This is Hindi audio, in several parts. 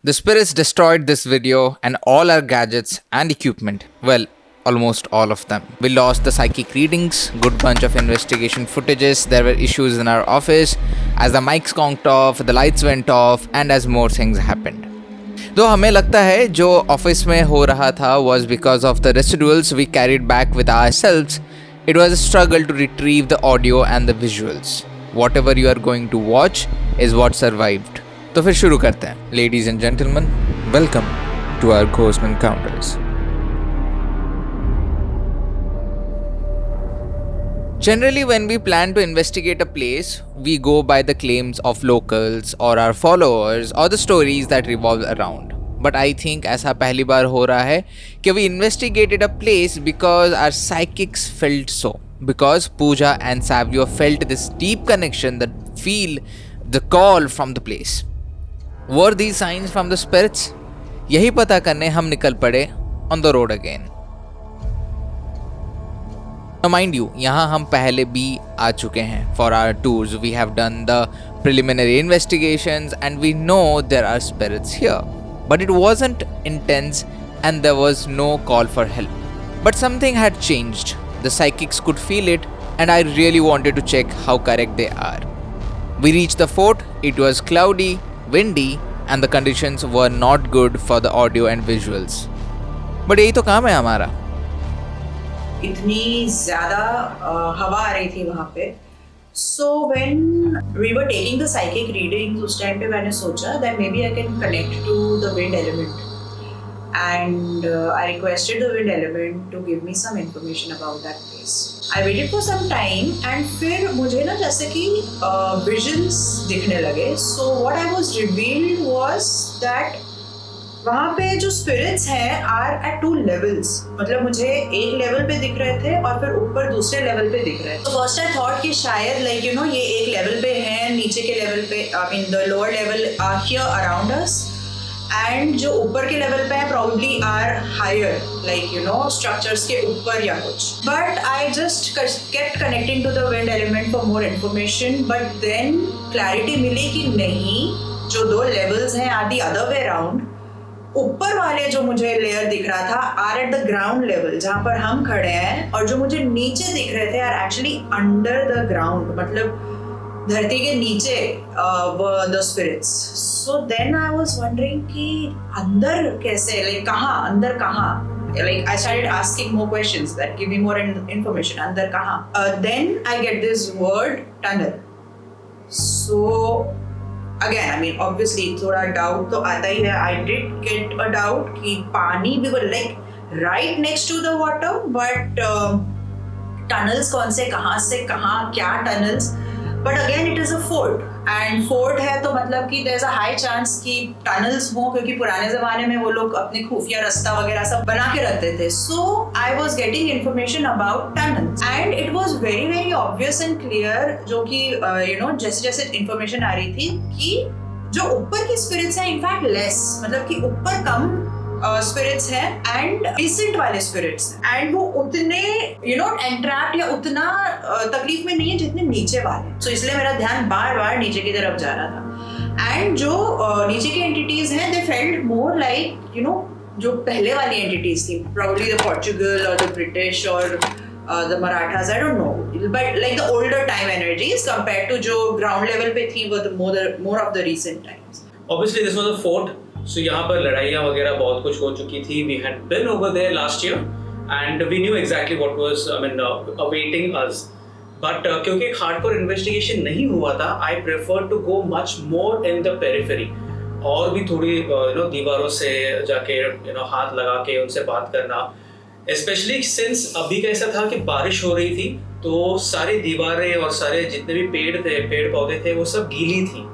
The spirits destroyed this video and all our gadgets and equipment. Well, almost all of them. We lost the psychic readings, good bunch of investigation footages, there were issues in our office, as the mics conked off, the lights went off, and as more things happened. Though हमें लगता है जो ऑफिस में हो रहा था was because of the residuals we carried back with ourselves, it was a struggle to retrieve the audio and the visuals. Whatever you are going to watch is what survived. तो फिर शुरू करते हैं. Ladies and gentlemen, welcome to our Ghost Encounters. Generally, when we plan to investigate a place, we go by the claims of locals or our followers or the stories that revolve around. But I think ऐसा पहली बार हो रहा है कि we investigated a place because our psychics felt so. Because Pooja and Savio felt this deep connection, that feel the call from the place. Were these signs from the spirits? यही पता करने हम निकल पड़े on the road again. Now mind you, यहाँ हम पहले भी आ चुके हैं. For our tours, we have done the preliminary investigations and we know there are spirits here. But it wasn't intense and there was no call for help. But something had changed. The psychics could feel it and I really wanted to check how correct they are. We reached the fort, it was cloudy, windy and the conditions were not good for the audio and visuals. But यही तो काम है हमारा. इतनी ज़्यादा हवा आ रही थी वहाँ पे. So when we were taking the psychic readings, उस टाइम पे मैंने सोचा that maybe I can connect to the wind element. And I requested the wind element to give me some information about that place. I waited for some time and फिर मुझे ना जैसे कि visions दिखने लगे. So what I was revealed was that वहाँ पे जो स्पिरिट्स हैं आर एट टू लेवल्स. मतलब मुझे एक लेवल पे दिख रहे थे और फिर ऊपर दूसरे लेवल पे दिख रहे थे. तो फर्स्ट आई थॉट कि शायद लाइक यू नो ये एक लेवल पे हैं, नीचे के लेवल पे I mean the lower level are here around us and जो ऊपर के लेवल पे है probably are higher like you know structures के ऊपर या कुछ. But I just kept connecting to the wind element for more information. But then clarity मिली कि नहीं, जो दो लेवल्स हैं are the other way around. ऊपर वाले जो मुझे लेयर दिख रहा था are at the ground level जहाँ पर हम खड़े हैं, और जो मुझे नीचे दिख रहे थे are actually under the ground, मतलब धरती के नीचे the spirits. So then I was wondering कि अंदर कैसे, लाइक कहाँ, अंदर कहाँ. Like I started asking more questions that give me more information. अंदर कहाँ? Then I get this word tunnel. So again, I mean, obviously, थोड़ा doubt तो आता ही है. I did get a doubt कि पानी, we were like right next to the water, but tunnels कौन से, कहाँ से कहाँ, क्या tunnels? But again, it is a fort, and fort है तो मतलब कि there's a high chance कि tunnels हो, क्योंकि पुराने ज़माने में वो लोग अपने खुफिया रास्ता वगैरह सब बना के रखते थे. So I was getting information about tunnels, and it was very very obvious and clear, जो कि you know जैसे जैसे information आ रही थी कि जो ऊपर की spirits हैं in fact less, मतलब कि ऊपर कम स्पिरिट्स हैं एंड डिसेंट वाले स्पिरिट्स, एंड वो उतने यू नो एंट्रैप्ड या उतना तकलीफ में नहीं है जितने नीचे वाले. सो इसलिए मेरा ध्यान बार बार नीचे की तरफ जा रहा था. एंड जो नीचे के एंटिटीज हैं they felt more like you no जो पहले वाली एंटिटीज थी, प्रोबेबली द पोर्चुगल और द ब्रिटिश और the Marathas, I don't know, but like the older time energies compared to जो ground level पे थी वो more of the recent times. Obviously this was a fort, so यहाँ पर लड़ाइयाँ वगैरह बहुत कुछ हो चुकी थी. We had been over there last year and we knew exactly what was awaiting us. But क्योंकि एक hardcore investigation नहीं हुआ था, I preferred to go much more in the periphery. और भी थोड़ी दीवारों से जाके हाथ लगा के उनसे बात करना. Especially since अभी कैसा था कि बारिश हो रही थी तो सारी दीवारें और सारे जितने भी पेड़ पौधे थे वो सब गीली थी.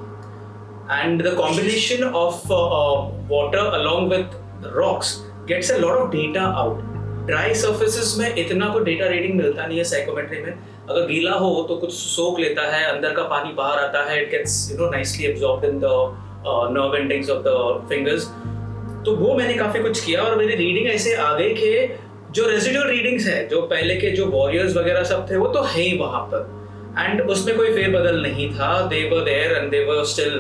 And the combination of water along with rocks gets a lot of data out. Dry surfaces में इतना कोई data reading मिलता नहीं है psychometry में. अगर गीला हो तो कुछ सोख लेता है, अंदर का पानी बाहर आता है, it gets nicely absorbed in the nerve endings of the fingers. तो वो मैंने काफ़ी कुछ किया और मेरी रीडिंग ऐसे आ गई कि जो रेजिडुअल रीडिंग्स है, जो पहले के जो वॉरियर्स वगैरह सब थे वो तो है ही वहाँ पर, एंड उसमें कोई फेरबदल नहीं था. They were there and they were still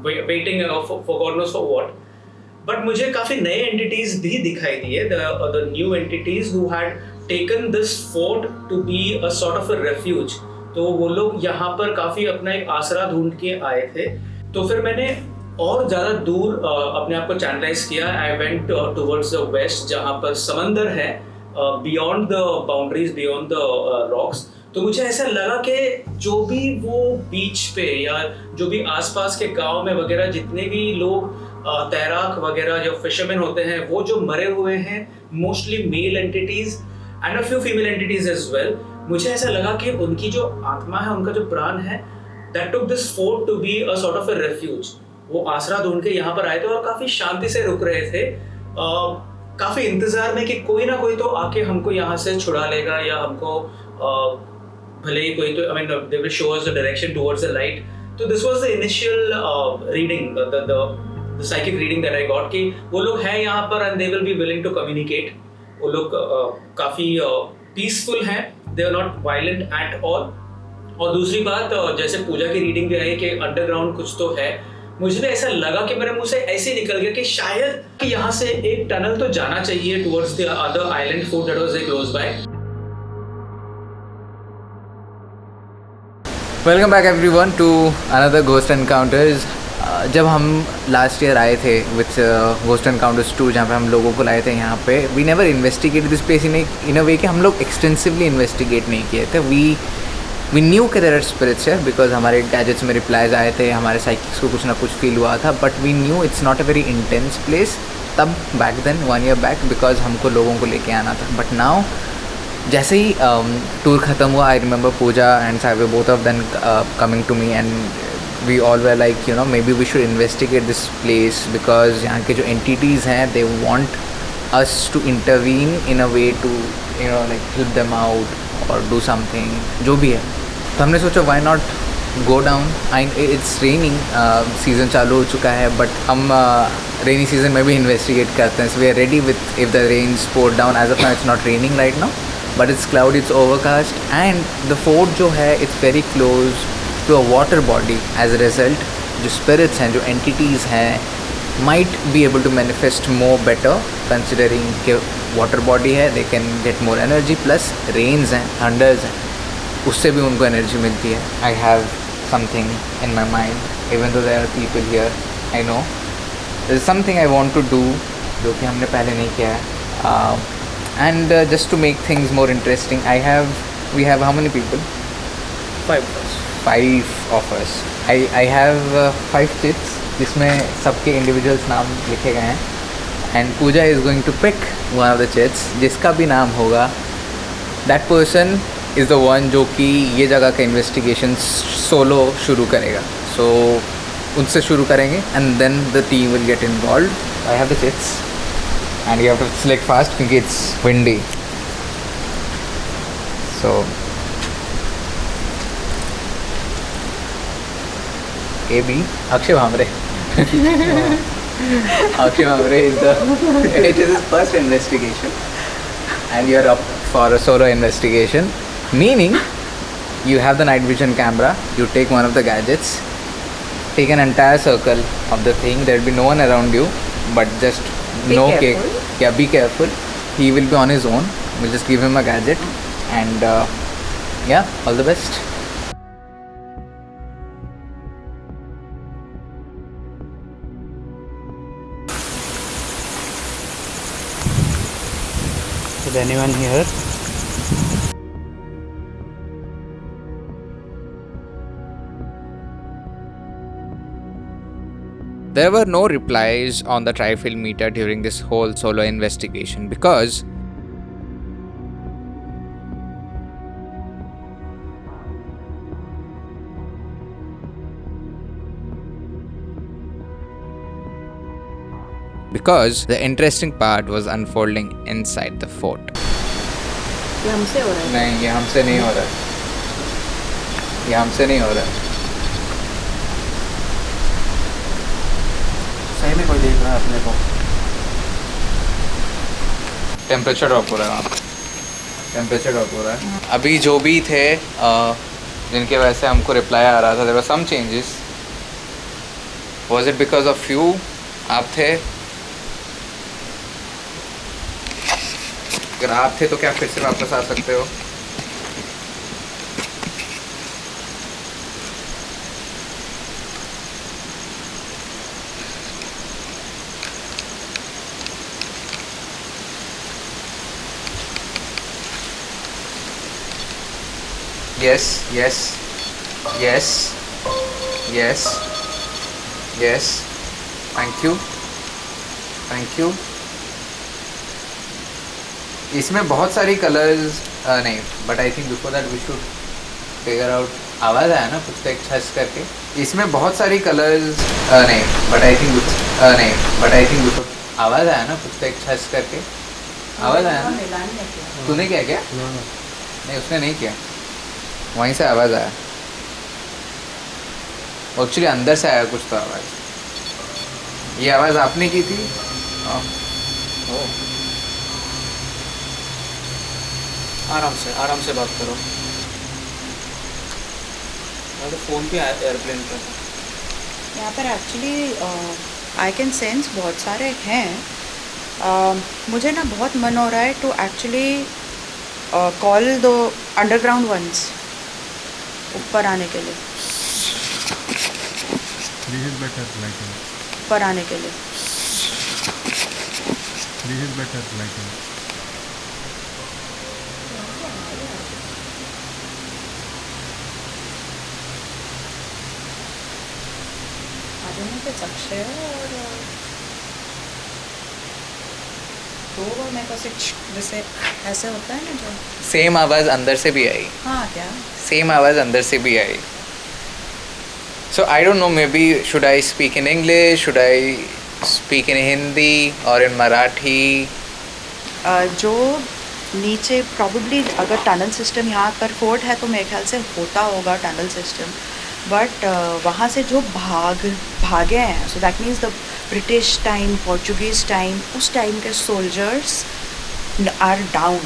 waiting for God knows for what. But मुझे काफ़ी नए एंटिटीज़ भी दिखाई दिए, the new entities who had taken this fort to be a sort of a refuge. तो वो लोग यहाँ पर काफ़ी अपना एक आसरा ढूंढ के आए थे। तो फिर मैंने और ज़्यादा दूर अपने आप को चैनलाइज किया। I went towards the west, जहाँ पर समंदर है, beyond the boundaries, beyond the rocks. तो मुझे ऐसा लगा कि जो भी वो बीच पे या जो भी आसपास के गांव में वगैरह जितने भी लोग तैराक वगैरह जो फिशरमैन होते हैं, वो जो मरे हुए हैं, mostly male entities and a few female entities as well, मुझे ऐसा लगा कि उनकी जो आत्मा है, उनका जो प्राण है, that took this fort to be a sort of a refuge. वो आसरा ढूंढ के यहाँ पर आए थे और काफ़ी शांति से रुक रहे थे, काफ़ी इंतज़ार में कि कोई ना कोई तो आके हमको यहाँ से छुड़ा लेगा या हमको भले ही कोई तो, I mean, they will show us the direction towards the light. तो this was the initial reading, the psychic reading that I got, कि वो लोग हैं यहाँ पर and they will be willing to communicate. वो लोग काफ़ी पीसफुल हैं, they are not violent at all. और दूसरी बात, जैसे पूजा की रीडिंग भी आई कि अंडरग्राउंड कुछ तो है, मुझे भी ऐसा लगा कि मेरे मुंह से ऐसे ही निकल गया कि शायद कि यहाँ से एक टनल तो जाना चाहिए towards the other island fort that was close by. Welcome back everyone to another ghost encounters. जब हम लास्ट ईयर आए थे विथ घोस्ट एनकाउंटर्स 2, जहाँ पे हम लोगों को लाए थे यहाँ पे, we never investigate this place in a way कि हम लोग एक्सटेंसिवली इन्वेस्टिगेट नहीं किए थे। वी न्यू कि देयर आर स्पिरिट्स है, बिकॉज हमारे गैजेट्स में रिप्लाइज आए थे, हमारे साइकिक्स को कुछ ना कुछ फील हुआ था, but we knew it's not a very intense place तब, back then 1 year back, because हमको लोगों को लेके आना था। बट नाउ जैसे ही टूर ख़त्म हुआ, आई रिमेंबर पूजा एंड साइवे both of them coming to me and we all were like, you know, maybe we should investigate this place, because यहाँ के जो एंटिटीज़ हैं, they want us to intervene in a way to, you know, like help them out और डू समथिंग, जो भी है। तो हमने सोचा why not go down. It's raining, season चालू हो चुका है, बट हम रेनी सीजन में भी इन्वेस्टिगेट करते हैं। So we are ready with if the rains pour down. As of now it's not raining right now, but it's cloudy, it's overcast, and the fort जो है it's very close to a water body. As a result, जो spirits हैं, जो entities हैं, might be able to manifest more better, considering कि water body है, they can get more energy, plus rains हैं, thunders हैं, उससे भी उनको energy मिलती है। I have something in my mind, even though there are people here, I know there is something I want to do जो कि हमने पहले नहीं किया है। And just to make things more interesting, we have how many people? 5 of us. 5 of us. I have 5 chits, जिसमें सबके individuals नाम लिखे गए हैं, and Pooja is going to pick one of the chits, जिसका भी नाम होगा, that person is the one जो कि ये जगह का investigation solo शुरू करेगा। So उनसे शुरू करेंगे and then the team will get involved. I have the chits. And you have to select fast because it's windy. So AB Akshay Bhamre. Akshay Bhamre it is his first investigation, and you are up for a solo investigation. Meaning, you have the night vision camera. You take one of the gadgets, take an entire circle of the thing. There will be no one around you, but just Be no careful. cake. Yeah, be careful. He will be on his own. We'll just give him a gadget, and yeah, all the best. Is anyone here? There were no replies on the trifil meter during this whole solo investigation because the interesting part was unfolding inside the fort. ये हमसे हो रहा है। नहीं, ये हमसे नहीं हो रहा, ये हमसे नहीं हो रहा। सही में कोई देख रहा है अपने को। टेम्परेचर ड्रॉप हो रहा है, टेम्परेचर ड्रॉप हो रहा है। अभी जो भी थे जिनके वजह से हमको रिप्लाई आ रहा था, there were some changes. Was it because of you? आप थे अगर आप थे तो क्या फिर से वापस आ सकते हो? Yes, yes, yes, yes, yes. Thank you, thank you. इसमें बहुत सारी कलर्स नहीं, but I think before that we should figure out. आवाज़ आया ना कुछ का एक छस करके. इसमें बहुत सारी कलर्स नहीं, बट आई थिंक नहीं, बट आई थिंक बिफोर. आवाज़ आया ना कुछ का एक छस करके. आवाज़ आया ना. तूने क्या किया? नहीं, उसने नहीं किया. वहीं से आवाज़ आया. एक्चुअली अंदर से आया कुछ तो आवाज़. ये आवाज़ आपने की थी? आराम से बात करो. तो फ़ोन पे एयरप्लेन पर. यहाँ पर एक्चुअली आई कैन सेंस बहुत सारे हैं. मुझे ना बहुत मन हो रहा है टू एक्चुअली कॉल दो अंडरग्राउंड वंस ऊपर आने के लिए. This is better like it. ऊपर आने के लिए. This is better like it. Akshay और दो बार मेरे पास जैसे ऐसे होता है ना जो. सेम आवाज़ अंदर से भी आई. हाँ क्या? सेम आवाज़ अंदर से भी आई. So I don't know, maybe should I speak in English, should I speak in Hindi or in Marathi? जो नीचे प्रॉब्ली अगर टनल सिस्टम यहाँ पर फोर्ट है तो मेरे ख्याल से होता होगा टनल सिस्टम. बट वहाँ से जो भागे हैं, so that means the British time, Portuguese time, उस टाइम के soldiers are down.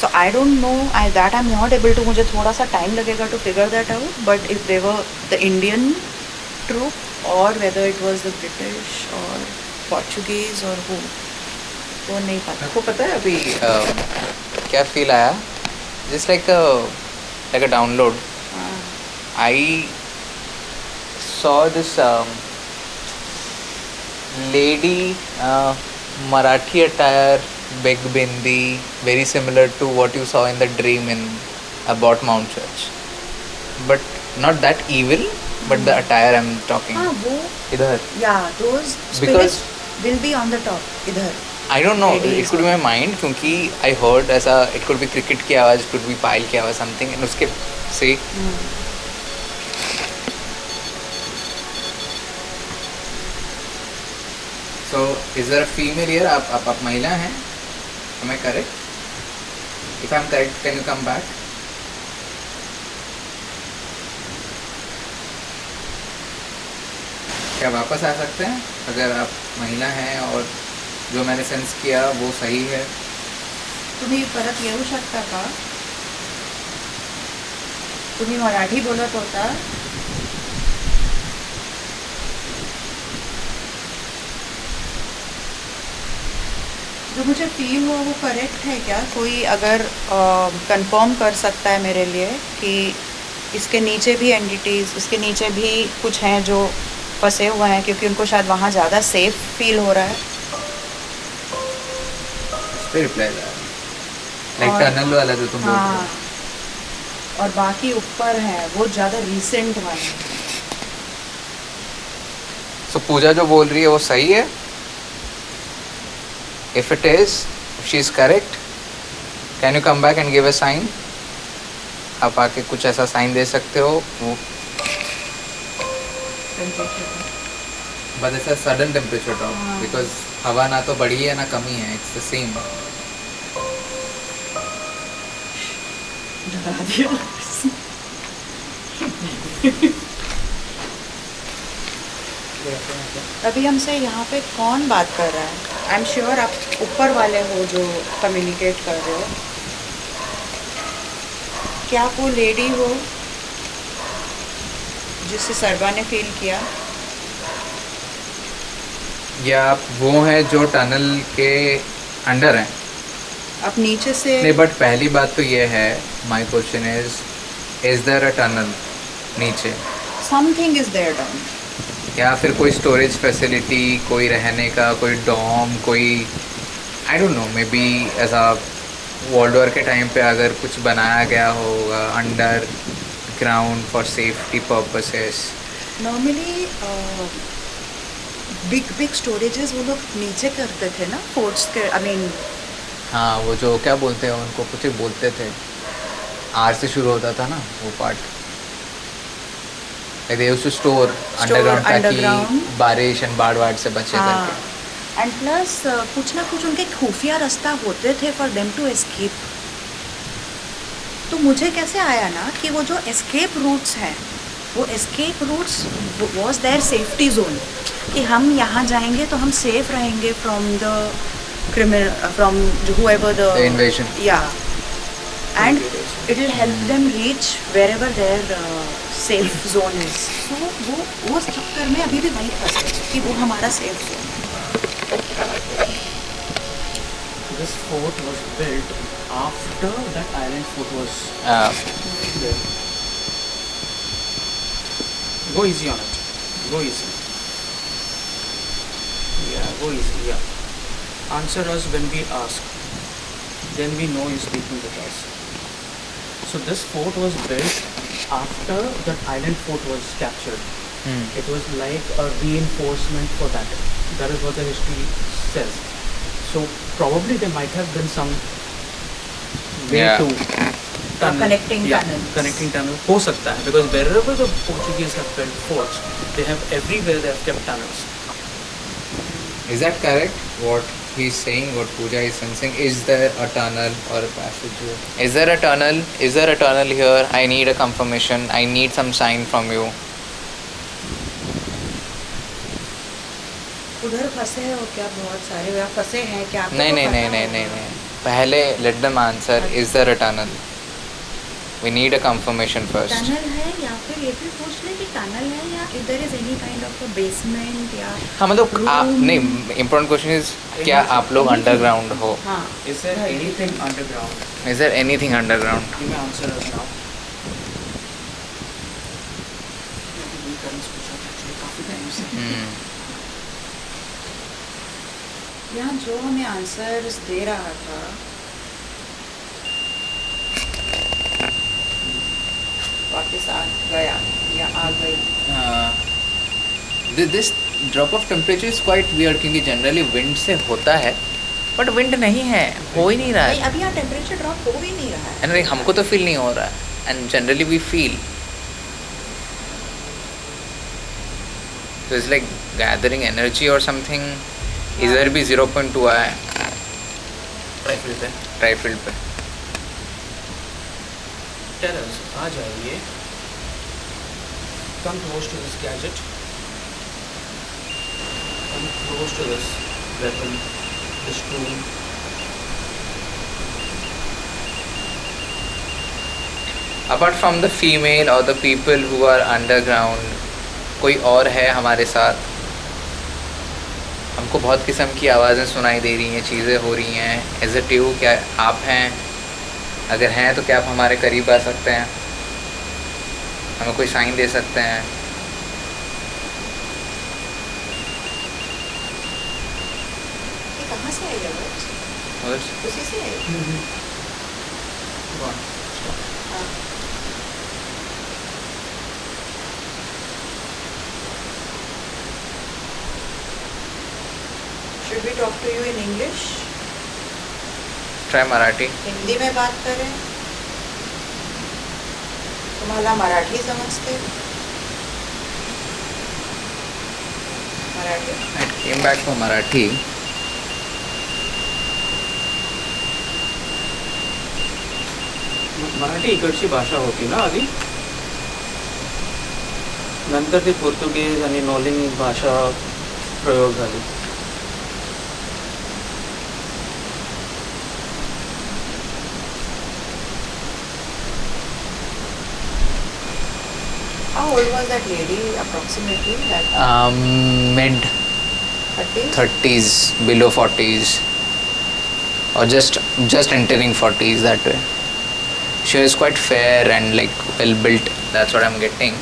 So I don't know, that I am not able to. मुझे थोड़ा सा टाइम लगेगा to figure that out. But if they were the Indian troop और whether it was the British और पोर्चुगीज़ और वो नहीं पता. आपको पता है अभी क्या फील आया? Just like a download. I saw this lady, Marathi attire, big bindi, very similar to what you saw in the dream in Abbot Mount Church. But not that evil, but the attire I'm talking. हाँ वो. इधर. Yeah, those Because spirits will be on the top. इधर. I don't know. Ladies It could be my mind क्योंकि I heard ऐसा. It could be cricket की आवाज़, it could be पायल की आवाज़, something. And उसके से So, is there a female here? आप महिला हैं? Am I correct? If I'm correct, can you come back? क्या वापस आ सकते हैं अगर आप महिला हैं और जो मैंने सेंस किया वो सही है? तुम्ही परत येऊ शकता का? तुम्ही मराठी बोलत होता. जो मुझे फील हुआ वो करेक्ट है क्या? कोई अगर कंफर्म कर सकता है मेरे लिए कि इसके नीचे भी एंटिटीज़, इसके नीचे भी कुछ हैं जो फंसे हुए हैं क्योंकि उनको शायद वहाँ ज़्यादा सेफ फील हो रहा है. इस पे रिप्लाई था लाइक टनल वाला जो तुम बोल रहे हाँ, हो. और बाकी ऊपर है वो ज़्यादा रिसेंट वाले. So पूजा जो बोल रही है वो सही है? If it is, if she is correct, can you come back and give a sign? आप आके कुछ ऐसा साइन दे सकते हो वो. But it's a sudden temperature drop because हवा ना तो बढ़ी है ना कमी है. It's the same. अभी हमसे यहाँ पे कौन बात कर रहा है? आई एम श्योर आप ऊपर वाले हो जो कम्युनिकेट कर रहे हो. क्या आप वो लेडी हो जिससे सरवा ने फील किया? या आप वो हैं जो टनल के अंडर हैं? अब नीचे से नहीं, बट पहली बात तो ये है, my question is there a tunnel नीचे, समथिंग इज देयर डाउन. या फिर कोई स्टोरेज फैसिलिटी, कोई रहने का, कोई डॉम, कोई आई डोंट नो, मे बी ऐसा वर्ल्ड वॉर के टाइम पे अगर कुछ बनाया गया होगा under ground for safety purposes. Normally big storages वो लोग नीचे करते थे ना, फोर्ट्स के. आई मीन हाँ, वो जो क्या बोलते हैं उनको, कुछ ही बोलते थे, आर से शुरू होता था ना वो part. They used to store underground ताकि बारिश एंड बाढ़ वाड़ से बचे करके. एंड प्लस कुछ ना कुछ उनके खुफिया रास्ता होते थे फॉर देम टू एस्केप. तो मुझे कैसे आया ना कि वो जो एस्केप रूट्स हैं, वो escape routes was their safety zone, कि हम यहाँ जाएंगे तो हम सेफ रहेंगे from the criminal, from whoever the invasion. Yeah, and it will help them reach wherever their safe zone is. So वो उस चक्कर में अभी भी वही फंसे कि वो हमारा safe zone. This fort was built after that island fort was there. Go easy on it. Go easy. Yeah, go easy. Yeah. Answer us when we ask. Then we know you're speaking with us. So this fort was built after that island fort was captured. It was like a reinforcement for that. That is what the history says. So probably there might have been some way Yeah. to tunnel. Connecting Yeah, tunnels. connecting tunnel. हो सकता है, because wherever the Portuguese have built forts, they have everywhere they have kept tunnels. Is that correct? What he's saying, what Pooja is sensing, is there a tunnel or a passage here? Is there a tunnel? Is there a tunnel here? I need a confirmation. I need some sign from you. उधर फंसे हो क्या? बहुत सारे वहाँ फंसे हैं क्या? आपको नहीं तो नहीं पता नहीं नहीं होगा. नहीं नहीं पहले let them answer. Is there a tunnel? We need a confirmation first. Tunnel है, या फिर ये भी पूछ ले कि टनल है या इधर is any kind of a basement या हाँ, मतलब आप room. नहीं, इम्पोर्टेंट क्वेश्चन इज क्या आप लोग अंडरग्राउंड हो? हाँ. Is there anything underground? Is there anything underground? You may answer us now. We can switch off actually काफी time से. यहाँ जो हमें आंसर्स दे रहा था वापस आ गया या आ गई. This drop of temperature is quite weird, क्योंकि जनरली विंड से होता है, बट विंड नहीं है, हो ही नहीं रहा नहीं, है. अभी यहाँ टेम्परेचर ड्रॉप हो भी नहीं रहा है. एंड हमको तो फील नहीं हो रहा है, and generally we feel. So it's like gathering energy or something. इधर भी 0.2 आया है ट्राइफील्ड पे. Tell us, आ जाइए. Come close to this gadget. Come close to this weapon, this tool. Apart from the female or the people who are underground, कोई और है हमारे साथ? हमको बहुत किस्म की आवाज़ें सुनाई दे रही हैं, चीज़ें हो रही हैं. Is it you? क्या आप हैं? अगर हैं तो क्या आप हमारे करीब आ सकते हैं? हमें कोई साइन दे सकते हैं? ये कहाँ से आई आवाज़? उधर उसी से आई. Go on. हाँ. Should we talk to you in English? Try Marathi. Hindi में बात करें? तुम्हाला मराठी समजते? Marathi? I came back for Marathi. Marathi इकडची भाषा होती ना आधी. नंतर ती पोर्तुगीज आणि नॉलिंग भाषा प्रयोग झाली. How old was that lady approximately? That Mid 30s? 30s, below 40s. or just entering 40s that way. She was quite fair and like well built. That's what I'm getting.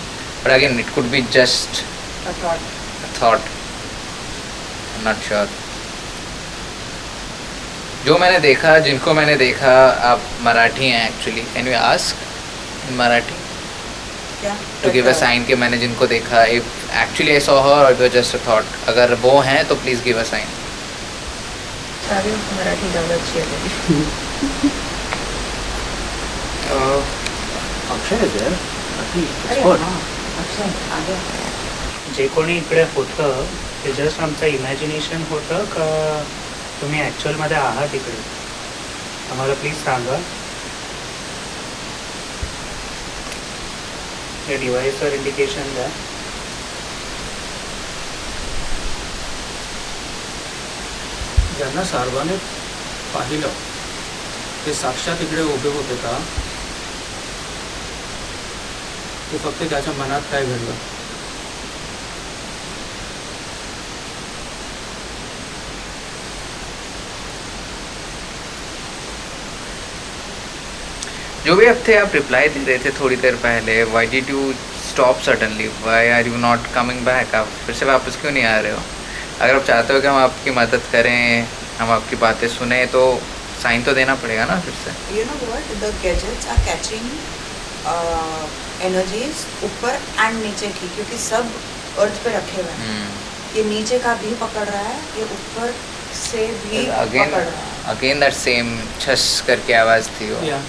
But again, it could be just I thought. a thought. I'm not sure. जो मैंने देखा, जिनको मैंने देखा, आप मराठी हैं actually. Can you ask in Marathi क्या टू गिव अ साइन कि मैंने जिनको देखा, if actually I saw her और it was just a thought. अगर वो हैं तो प्लीज़ गिव अ साइन. सारी मराठी ज़्यादा अच्छी है. Akshay is there. अरे हाँ, अच्छा आ गया. जे कोणी इकडे होतं ते जस्ट आमचं इमॅजिनेशन होतं का तुम्ही ॲक्च्युअलमध्ये आहात इकडे, आम्हाला प्लीज सांगा. या डिव्हाइसवर इंडिकेशन द्या. ज्यांना सर्वांनी पाहिलं ते साक्षात इकडे उभे होते का, ते फक्त त्याच्या मनात काय घडलं. जो भी अब थे, आप रिप्लाई दे रहे थे थोड़ी देर पहले. Why did you stop suddenly? Why are you not coming back? आप फिर से वापस क्यों नहीं आ रहे हो? अगर आप चाहते हो कि हम आपकी मदद करें, हम आपकी बातें सुने, तो साइन तो देना पड़ेगा ना फिर से. You know what? The gadgets are catching energies ऊपर एंड नीचे की, क्योंकि सब अर्थ पे रखे हुए हैं. ये नीचे का भी पकड़ रहा है, ये ऊपर से भी अगेन पकड़ रहा है. अगेन दैट सेम छस करके आवाज़ थी वो. या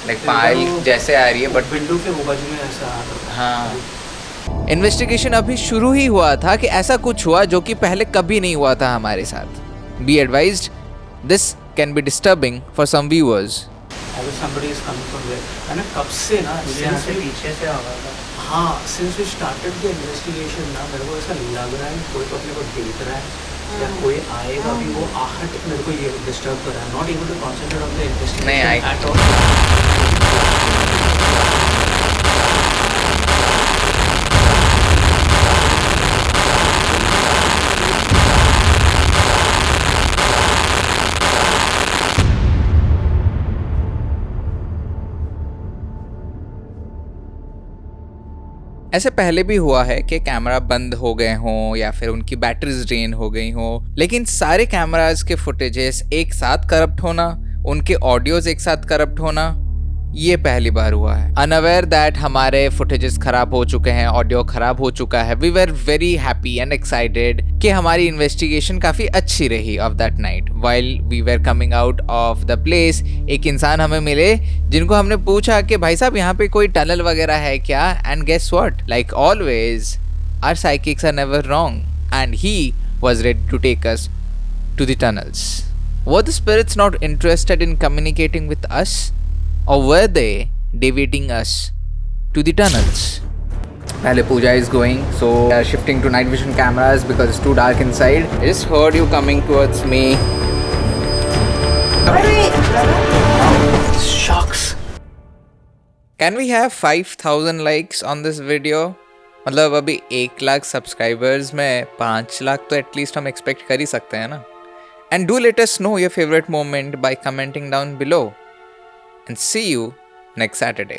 लाइक पायल जैसे आ रही है बट विंडो के वो बाजू में ऐसा आ रहा था. हाँ. इन्वेस्टिगेशन अभी शुरू ही हुआ था कि ऐसा कुछ हुआ जो कि पहले कभी नहीं हुआ था हमारे साथ. Be advised, this can be disturbing for some viewers. अगर somebody is coming from there, है ना, कब से ना, यहाँ से पीछे से आवाज़ आ. हाँ, since we started the investigation ना, मेरे को ऐसा लग रहा है कोई तो अपने को देख रहा है या कोई आएगा भी, वो आहट मेरे को ये डिस्टर्ब कर रहा है. Not able to concentrate on the investigation at all. ऐसे पहले भी हुआ है कि कैमरा बंद हो गए हों या फिर उनकी बैटरीज ड्रेन हो गई हों, लेकिन सारे कैमरास के फुटेजेस एक साथ करप्ट होना, उनके ऑडियोज एक साथ करप्ट होना, ये पहली बार हुआ है. अनअवेयर दैट हमारे फुटेजेस खराब हो चुके हैं, ऑडियो खराब हो चुका है, we were very happy and excited कि हमारी इन्वेस्टिगेशन काफ़ी अच्छी रही of that night. While we were coming out of the place, एक इंसान हमें मिले जिनको हमने पूछा कि भाई साहब यहाँ पे कोई टनल वगैरह है क्या, and guess what, like always our psychics are never wrong and he was ready to take us to the tunnels. Were the spirits not interested in communicating with us? Or were they deviating us to the tunnels? Pehले Pooja is going, so we are shifting to night vision cameras because it's too dark inside. I just heard you coming towards me. Shucks. Can we have 5,000 likes on this video? मतलब अभी 1 लाख सब्सक्राइबर्स में 5 लाख तो एटलीस्ट हम एक्सपेक्ट कर ही सकते हैं ना. And do let us know your favorite moment by commenting down below. And see you next Saturday.